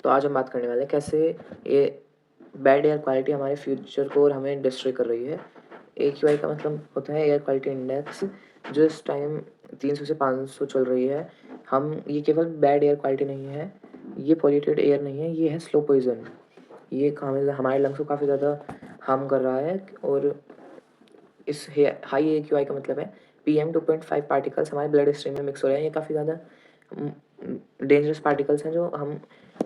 तो आज हम बात करने वाले हैं कैसे ये बैड एयर क्वालिटी हमारे फ्यूचर को और हमें डिस्ट्रॉय कर रही है। AQI का मतलब होता है एयर क्वालिटी इंडेक्स, जो इस टाइम 300 से 500 चल रही है। हम ये केवल बैड एयर क्वालिटी नहीं है, ये पॉल्यूटेड एयर नहीं है, ये है स्लो पॉइजन। ये हमारे लंग्स को काफ़ी ज़्यादा हार्म कर रहा है। और इस हाई AQI का मतलब है PM 2.5 पार्टिकल्स हमारे ब्लड स्ट्रीम में मिक्स हो रहे हैं। ये काफ़ी ज़्यादा डेंजरस पार्टिकल्स हैं जो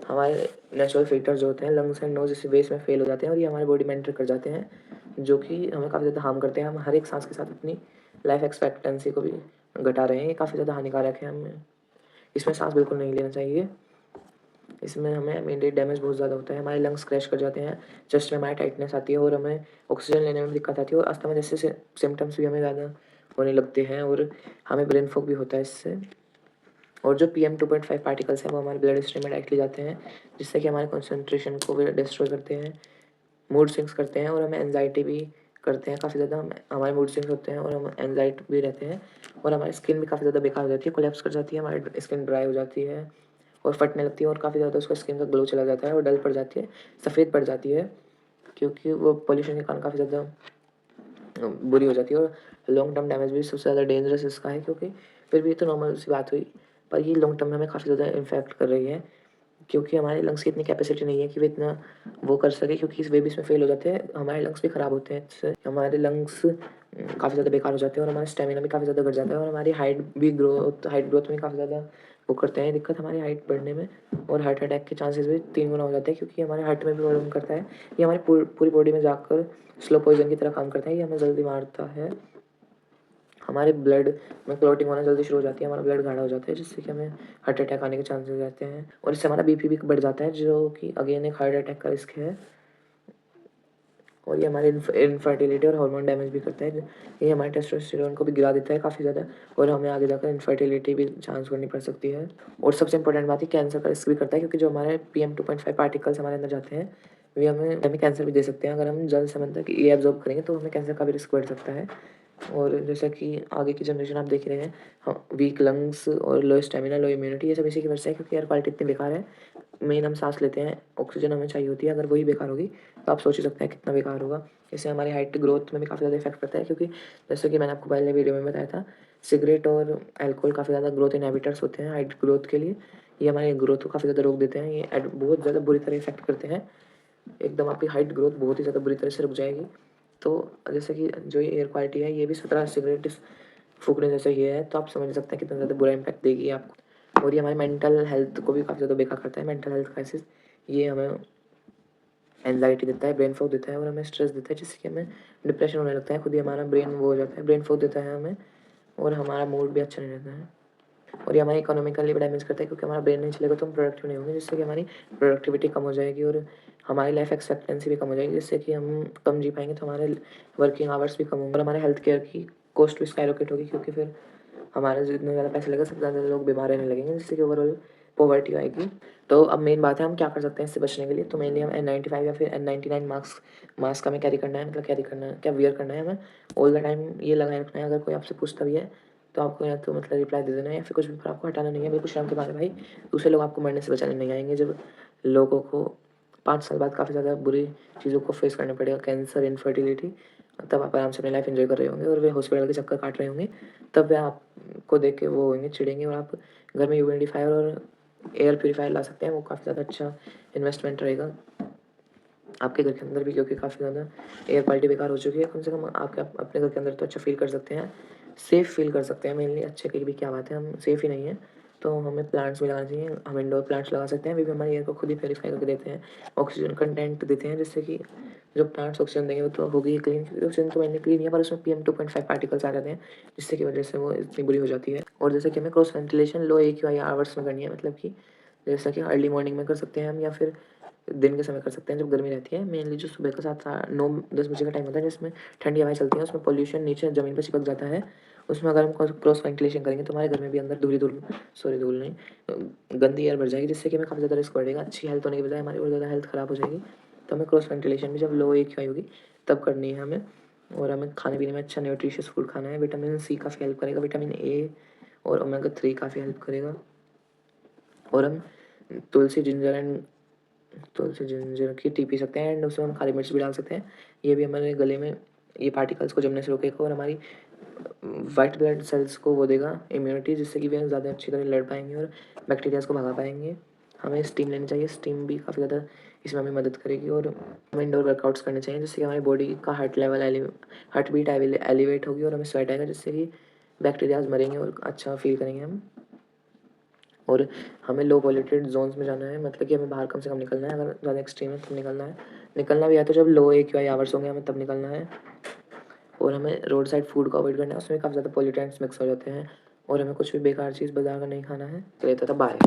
हमारे नेचुरल फिल्टर जो होते हैं लंग्स एंड नोज इस वेस्ट में फेल हो जाते हैं और ये हमारे बॉडी में एंटर कर जाते हैं, जो कि हमें काफ़ी ज़्यादा हार्म करते हैं। हम हर एक सांस के साथ अपनी लाइफ एक्सपेक्टेंसी को भी घटा रहे हैं। ये काफ़ी ज़्यादा हानिकारक है, हमें इसमें सांस बिल्कुल नहीं लेना चाहिए। इसमें हमें इमीडिएट डैमेज बहुत ज़्यादा होता है, हमारे लंग्स क्रैश कर जाते हैं, चेस्ट में हमारी टाइटनेस आती है और हमें ऑक्सीजन लेने में दिक्कत आती है और अस्थमा जैसे सिम्टम्स भी हमें ज़्यादा होने लगते हैं और हमें ब्रेन फॉग भी होता है इससे। और जो PM 2.5 पार्टिकल्स हैं वो हमारे ब्लड स्ट्रीम में डायरेक्टली जाते हैं, जिससे कि हमारे कंसंट्रेशन को भी डिस्ट्रॉय करते हैं, मूड स्विंग्स करते हैं और हमें एंजाइटी भी करते हैं। काफ़ी ज़्यादा हमारे मूड स्विंग्स होते हैं और हम एंजाइटी भी रहते हैं और हमारी स्किन भी काफ़ी ज़्यादा बेकार हो जाती है, कोलैप्स कर जाती है, हमारी स्किन ड्राई हो जाती है और फटने लगती है और काफ़ी ज़्यादा उसका स्किन का ग्लो चला जाता है और डल पड़ जाती है, सफ़ेद पड़ जाती है, क्योंकि वो पॉल्यूशन के कारण काफ़ी ज़्यादा बुरी हो जाती है। और लॉन्ग टर्म डैमेज भी सबसे ज़्यादा डेंजरस इसका है, क्योंकि फिर भी ये तो नॉर्मल सी बात हुई, पर ये लॉन्ग टर्म में हमें काफ़ी ज़्यादा इम्पैक्ट कर रही है, क्योंकि हमारे लंग्स की इतनी कैपेसिटी नहीं है कि वे इतना वो कर सके, क्योंकि इस वे भी इसमें फेल हो जाते हैं, हमारे लंग्स भी ख़राब होते हैं। इससे हमारे लंग्स काफ़ी ज़्यादा बेकार हो जाते हैं और हमारा स्टेमिना भी काफ़ी ज़्यादा घट जाता है और हमारी हाइट ग्रोथ में काफ़ी ज़्यादा वो करते हैं दिक्कत हमारी हाइट बढ़ने में, और हार्ट अटैक के चांसेस भी 3 गुना हो जाते हैं, क्योंकि हमारे हार्ट में भी प्रॉब्लम करता है। ये हमारी पूरी बॉडी में जाकर स्लो पॉइजन की तरह काम करता है, ये हमें जल्दी मारता है। हमारे ब्लड में क्लॉटिंग होना जल्दी शुरू हो जाती है, हमारा ब्लड गाढ़ा हो जाता है, जिससे कि हमें हार्ट अटैक आने के चांसेस रहते हैं और इससे हमारा BP भी बढ़ जाता है, जो कि अगेन एक हार्ट अटैक का रिस्क है। और ये हमारे इनफर्टिलिटी और हार्मोन डैमेज भी करता है, ये हमारे टेस्टोस्टेरोन को भी गिरा देता है काफ़ी ज़्यादा और हमें आगे जाकर इनफर्टिलिटी भी चांस करनी पड़ सकती है। और सबसे इंपॉर्टेंट बात है, कैंसर का रिस्क भी करता है, क्योंकि जो हमारे PM 2.5 पार्टिकल्स हमारे अंदर जाते हैं वे हमें कैंसर भी दे सकते हैं। अगर हम ज़्यादा समय तक ये एब्जॉर्ब करेंगे तो हमें कैंसर का भी रिस्क बढ़ सकता है। और जैसा कि आगे की जनरेशन आप देख रहे हैं, हाँ, वीक लंग्स और लो स्टेमिना, लो इम्यूनिटी, ये सब इसी की वजह से है, क्योंकि एयर क्वालिटी इतनी बेकार है। मेन हम सांस लेते हैं, ऑक्सीजन हमें चाहिए होती है, अगर वही बेकार होगी तो आप सोच ही सकते हैं कितना बेकार होगा। इससे हमारी हाइट ग्रोथ में भी काफ़ी ज़्यादा इफेक्ट पड़ता है, क्योंकि जैसे कि मैंने आपको पहले वीडियो में बताया था, सिगरेट और अल्कोहल काफ़ी ज़्यादा ग्रोथ इनहिबिटर्स होते हैं हाइट ग्रोथ के लिए। ये हमारी ग्रोथ को काफ़ी ज़्यादा रोक देते हैं, ये बहुत ज़्यादा बुरी तरह इफेक्ट करते हैं, एकदम आपकी हाइट ग्रोथ बहुत ही ज़्यादा बुरी तरह से रुक जाएगी। तो जैसे कि जो ये एयर क्वालिटी है, ये भी 17 सिगरेट फूकने जैसे ये है, तो आप समझ सकते हैं कितना ज़्यादा बुरा इम्पैक्ट देगी आपको। और ये हमारी मेंटल हेल्थ को भी काफ़ी ज़्यादा बेकार करता है, मेंटल हेल्थ क्राइसिस। ये हमें एंजाइटी देता है, ब्रेन फॉग देता है और हमें स्ट्रेस देता है, जिससे कि हमें डिप्रेशन होने लगता है, खुद ही हमारा ब्रेन वो हो जाता है, ब्रेन फॉग देता है हमें और हमारा मूड भी अच्छा नहीं रहता है। और ये हमारी इकोनॉमिकली भी डैमेज करता है, क्योंकि हमारा ब्रेन नहीं चलेगा तो हम प्रोडक्टिव नहीं होंगे, जिससे कि हमारी प्रोडक्टिविटी कम हो जाएगी और हमारी लाइफ एक्सपेक्टेंसी भी कम हो जाएगी, जिससे कि हम कम जी पाएंगे, तो हमारे वर्किंग आवर्स भी कम होंगे और हमारे हेल्थ केयर की कॉस्ट भी स्काईरॉकेट होगी, क्योंकि फिर हमारा जितना ज़्यादा पैसा लगेगा सबसे ज़्यादा लोग बीमार रहने लगेंगे, जिससे कि ओवरऑल पॉवर्टी आएगी। तो अब मेन बात है हम क्या कर सकते हैं इससे बचने के लिए। तो मेनली हम N95 या फिर N99 मास्क हमें कैरी करना है, मतलब कैरी करना है क्या, वियर करना है, हमें ऑल द टाइम ये लगाए रखना है। अगर कोई आपसे पूछता भी है तो आपको या तो मतलब रिप्लाई दे देना है या फिर कुछ भी, पर आपको हटाना नहीं है, बिल्कुल शर्म के मारे भाई। दूसरे लोग आपको मरने से बचाने नहीं आएंगे। जब लोगों को 5 साल बाद काफ़ी ज़्यादा बुरी चीज़ों को फेस करना पड़ेगा, कैंसर, इनफर्टिलिटी, तब आप आराम से अपनी लाइफ एंजॉय कर रहे होंगे और वे हॉस्पिटल के चक्कर काट रहे होंगे, तब वे आपको देख के वो होंगे, चिढ़ेंगे। और आप घर में ह्यूमिडिफायर और एयर प्योरीफायर ला सकते हैं, वो काफ़ी ज़्यादा अच्छा इन्वेस्टमेंट रहेगा आपके घर के अंदर भी, क्योंकि काफ़ी ज़्यादा एयर क्वालिटी बेकार हो चुकी है। कम से कम आपके अपने घर के अंदर तो अच्छा फील कर सकते हैं, सेफ़ फील कर सकते हैं। मेनली अच्छे की भी क्या बात है, हम सेफ़ ही नहीं है, तो हमें प्लांट्स भी लगाना चाहिए। हम इंडोर प्लांट्स लगा सकते हैं, वे भी हमारे एयर को खुद ही प्योरीफाई करके देते हैं, ऑक्सीजन कंटेंट देते हैं, जिससे कि जो प्लांट्स ऑक्सीजन देंगे वो तो होगी ही क्लीन, क्योंकि ऑक्सीजन तो मैंने क्लीन है, पर उसमें PM 2.5 पार्टिकल्स आ जाते हैं, जिससे की वजह से वो इतनी बुरी हो जाती है। और जैसे कि हमें क्रॉस वेंटिलेशन लो AQI आवर्स में करनी है, मतलब कि जैसा कि अर्ली मॉर्निंग में कर सकते हैं हम, या फिर दिन के समय कर सकते हैं जब गर्मी रहती है। मेनली जो सुबह का 7-9-10 बजे का टाइम होता है, जिसमें ठंडी हवाएं चलती हैं, उसमें पॉल्यूशन नीचे ज़मीन पर चिपक जाता है। उसमें अगर हम क्रॉस वेंटिलेशन करेंगे तो हमारे घर में भी अंदर धूल नहीं, गंदी एयर बढ़ जाएगी, जिससे कि हमें काफ़ी ज़्यादा रिस्क बढ़ेगा। अच्छी हेल्थ होने के बजाय हमारी और ज़्यादा हेल्थ ख़राब हो जाएगी। तो हमें क्रॉस वेंटिलेशन भी जब लो AQI होगी तब करनी है हमें। और हमें खाने पीने में अच्छा न्यूट्रिशियस फूड खाना है। विटामिन C काफ़ी हेल्प करेगा, विटामिन A और ओमेगा 3 काफ़ी हेल्प करेगा। और हम तुलसी, जिंजर एंड तुलसी जिंजर की टी पी सकते हैं एंड उसमें हम काली मिर्च भी डाल सकते हैं। ये भी हमारे गले में ये पार्टिकल्स को जमने से रोकेगा और हमारी वाइट ब्लड सेल्स को वो देगा इम्यूनिटी, जिससे कि वे ज़्यादा अच्छी तरह लड़ पाएंगे और बैक्टीरियाज को भगा पाएंगे। हमें स्टीम लेनी चाहिए, स्टीम भी काफ़ी ज़्यादा इसमें हमें मदद करेगी। और हमें इंडोर वर्कआउट्स करने चाहिए जिससे कि हमारी बॉडी का हार्ट बीट एलिवेट होगी और हमें स्वेट आएगा, जिससे कि बैक्टीरियाज मरेंगे और अच्छा फील करेंगे हम। और हमें लो पॉल्यूटेड जोन्स में जाना है, मतलब कि हमें बाहर कम से कम निकलना है। अगर ज़्यादा एक्सट्रीम है तब निकलना है, निकलना भी है तो जब लो AQI आवर्स होंगे हमें तब निकलना है। और हमें रोड साइड फूड को अवॉइड करना है, उसमें काफ़ी ज़्यादा पॉल्यूटेंट्स मिक्स हो जाते हैं। और हमें कुछ भी बेकार चीज़ बाजार का नहीं खाना है। चलिए, तो बाय।